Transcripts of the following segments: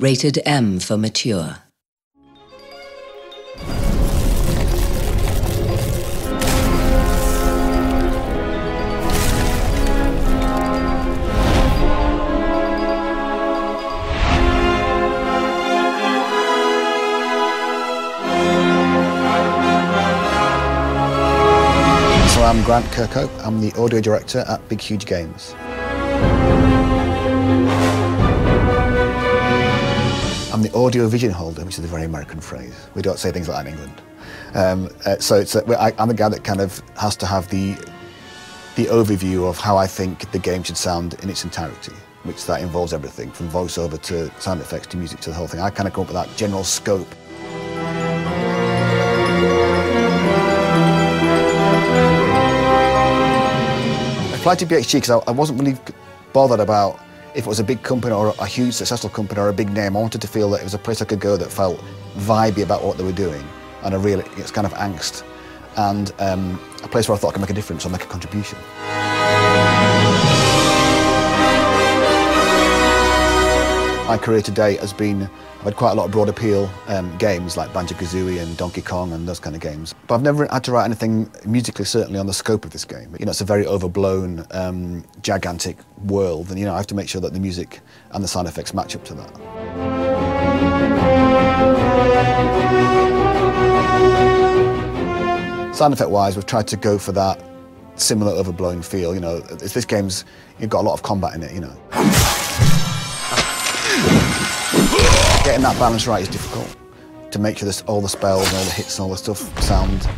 Rated M for mature. So I'm Grant Kirkhope, I'm the audio director at Big Huge Games. I'm the audio vision holder, which is a very American phrase. We don't say things like that in England. I'm the guy that kind of has to have the overview of how I think the game should sound in its entirety, which that involves everything, from voiceover to sound effects to music to the whole thing. I kind of come up with that general scope. I applied to BHG because I wasn't really bothered about if it was a big company or a huge successful company or a big name. I wanted to feel that it was a place I could go that felt vibey about what they were doing, and it's kind of angst, and a place where I thought I could make a difference or make a contribution. My career to date has been, I've had quite a lot of broad appeal games like Banjo-Kazooie and Donkey Kong and those kind of games. But I've never had to write anything musically, certainly, on the scope of this game. You know, it's a very overblown, gigantic world, and I have to make sure that the music and the sound effects match up to that. Sound effect-wise, we've tried to go for that similar overblown feel. This game's, you've got a lot of combat in it, Getting that balance right is difficult, to make sure all the spells and all the hits and all the stuff sound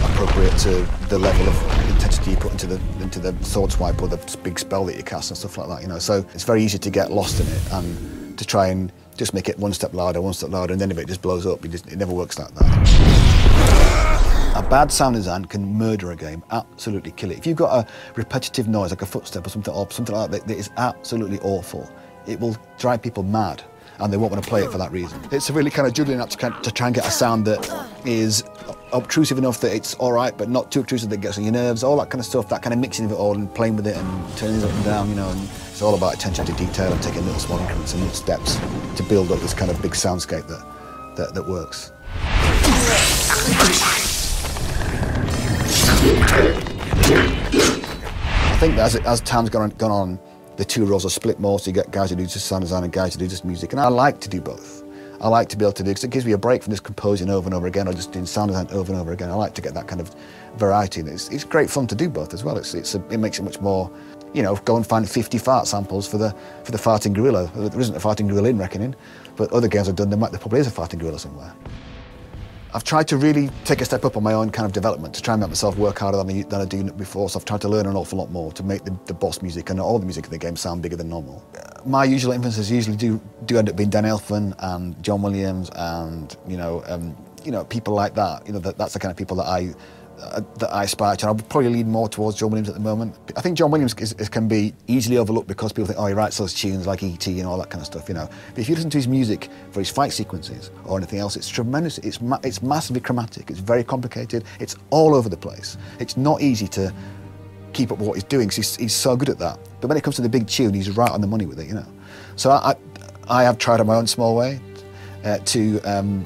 appropriate to the level of intensity you put into the sword swipe or the big spell that you cast and stuff like that, So it's very easy to get lost in it and to try and just make it one step louder, and then if it just blows up, it never works like that. A bad sound design can murder a game, absolutely kill it. If you've got a repetitive noise, like a footstep or something like that, that is absolutely awful, it will drive people mad, and they won't want to play it for that reason. It's a really kind of juggling act to try and get a sound that is obtrusive enough that it's all right, but not too obtrusive that it gets on your nerves, all that kind of stuff, that kind of mixing of it all and playing with it and turning it up and down, and it's all about attention to detail and taking little small increments and little steps to build up this kind of big soundscape that works. I think that as time's gone on, the two roles are split more, so you get guys who do just sound design and guys who do just music. And I like to do both. I like to be able to do, because it gives me a break from just composing over and over again or just doing sound design over and over again. I like to get that kind of variety, and it's great fun to do both as well. It makes it much more, go and find 50 fart samples for the farting gorilla. There isn't a farting gorilla in Reckoning, but other games I've done, there probably is a farting gorilla somewhere. I've tried to really take a step up on my own kind of development, to try and make myself work harder than I do before, so I've tried to learn an awful lot more to make the boss music and all the music in the game sound bigger than normal. My usual influences usually do end up being Dan Elfman and John Williams and, people like that. That's the kind of people that I aspire to. And I'll probably lean more towards John Williams at the moment. I think John Williams can be easily overlooked because people think, oh, he writes those tunes like E.T. and all that kind of stuff, But if you listen to his music for his fight sequences or anything else, it's tremendous. It's massively chromatic. It's very complicated. It's all over the place. It's not easy to keep up with what he's doing because he's so good at that. But when it comes to the big tune, he's right on the money with it, So I have tried in my own small way to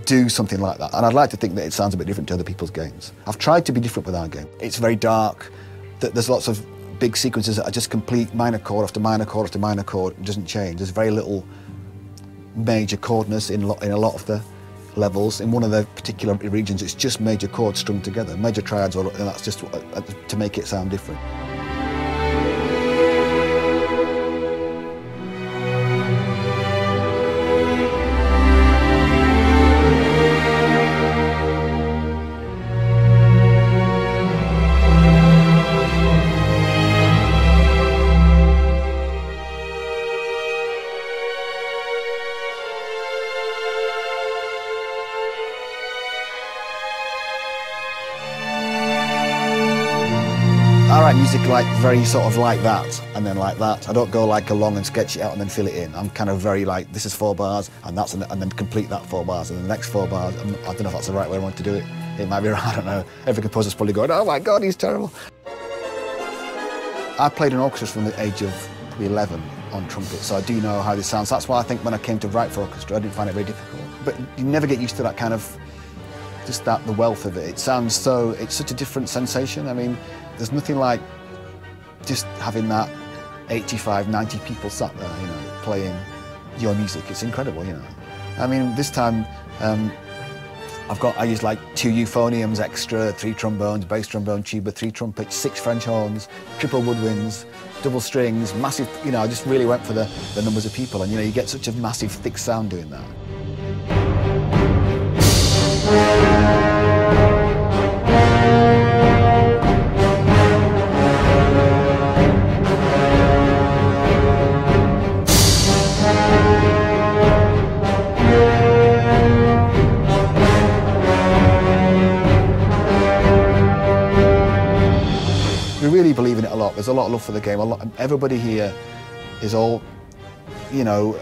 do something like that, and I'd like to think that it sounds a bit different to other people's games. I've tried to be different with our game. It's very dark, there's lots of big sequences that are just complete minor chord after minor chord after minor chord. It doesn't change. There's very little major chordness in a lot of the levels. In one of the particular regions, it's just major chords strung together, major triads, and that's just to make it sound different. I write music very sort of like that, and then like that. I don't go along and sketch it out and then fill it in. I'm kind of very this is 4 bars, and then complete that 4 bars, and the next 4 bars. I don't know if that's the right way I want to do it. It might be, I don't know. Every composer's probably going, oh my God, he's terrible. I played in orchestras from the age of 11. on trumpet, so I do know how this sounds. That's why I think when I came to write for orchestra, I didn't find it very difficult. But you never get used to that kind of, just that, the wealth of it. It sounds so, it's such a different sensation. I mean, there's nothing like just having that 85, 90 people sat there, you know, playing your music. It's incredible, you know. I mean, this time, I use like 2 euphoniums extra, 3 trombones, bass trombone, tuba, 3 trumpets, 6 French horns, triple woodwinds, double strings, massive, you know, I just really went for the numbers of people, and you know, you get such a massive, thick sound doing that. We really believe in it a lot. There's a lot of love for the game. Everybody here is all, you know,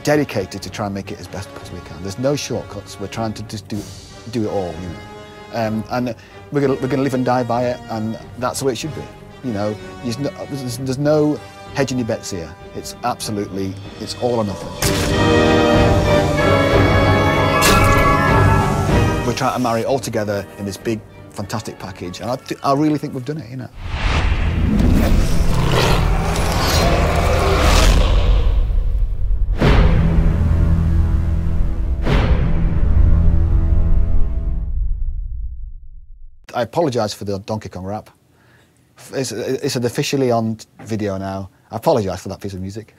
dedicated to try and make it as best as we can. There's no shortcuts. We're trying to just do it all, you know. And we're gonna live and die by it, and that's the way it should be. You know, there's no hedging your bets here. It's absolutely, it's all or nothing. We're trying to marry it all together in this big, fantastic package, and I really think we've done it, you know. I apologise for the Donkey Kong rap. It's officially on video now. I apologise for that piece of music.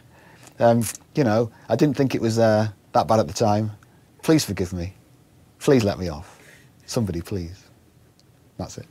You know, I didn't think it was that bad at the time. Please forgive me. Please let me off. Somebody, please. That's it.